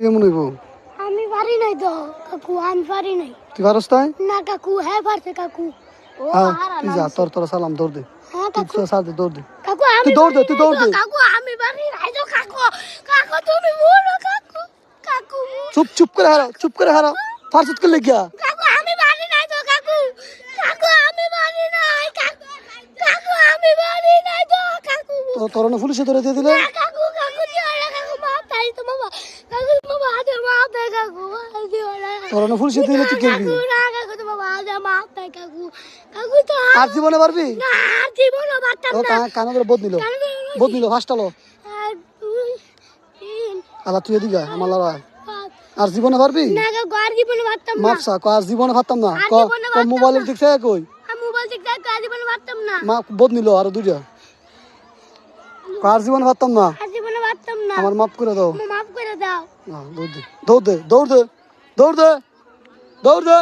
কেমন হইব? আমি পারি নাই তো কাকু, আমি পারি নাই। তুই পারস তাই? না কাকু, হ্যাঁ পারছে কাকু। ও হ্যাঁ হারা তুই যা, নামছে। তোর সালাম দৌড় দে। হ্যাঁ তুই কাকু। সাথ দে, দৌড় দে। কাকু আমি তুই দৌড় দে, পারি তুই নাই দৌড় তো, দে। কাকু আমি পারি নাই তো কাকু। কাকু তুমি বলো কাকু। কাকু চুপ চুপ করে হারা, চুপ করে হারা। ফারসুত করলে গিয়া কাকু আমি পারি নাই তো কাকু। কাকু আমি পারি নাই কাকু। কাকু আমি পারি নাই তো কাকু। তো তোর না পুলিশে ধরে দিয়ে দিলে। না কাকু, কাকু দিও না কাকু, মাফ চাই তো বাবা। কাকু বাবা আদে মাফ চাই কাকু, দিও না। তোর না পুলিশে দিলে তুই খেলবি। কাকু না কাকু তো বাবা আদে মাফ চাই কাকু। কাকু তো আর জীবনে পারবি? না আর জীবনও পারতাম ও না। কানে ধরে বোধ নিল, বোধ নিল ফার্স্টালো। এক, দুই, তিন, আলা তুই এদিকে আয়, আমার লড়াই। পাঁচ। আর জীবনে পারবি? না কাকু আর জীবনে পারতাম না। মাপসা ক আর জীবনে পারতাম না। আর ক জীবনে পারতাম না। মোবাইলের দিকছে কই? আমি মোবাইল থেকে আর জীবনে পারতাম না। মা বোধ নিল আর দুইটা। ক আর জীবনে পারতাম না। আর জীবনে পারতাম না। আমার মাফ করে দাও। মাফ করে দাও। দৌড় দে, দৌড় দে, দৌড় দে, দৌড় দে, দৌড় দে।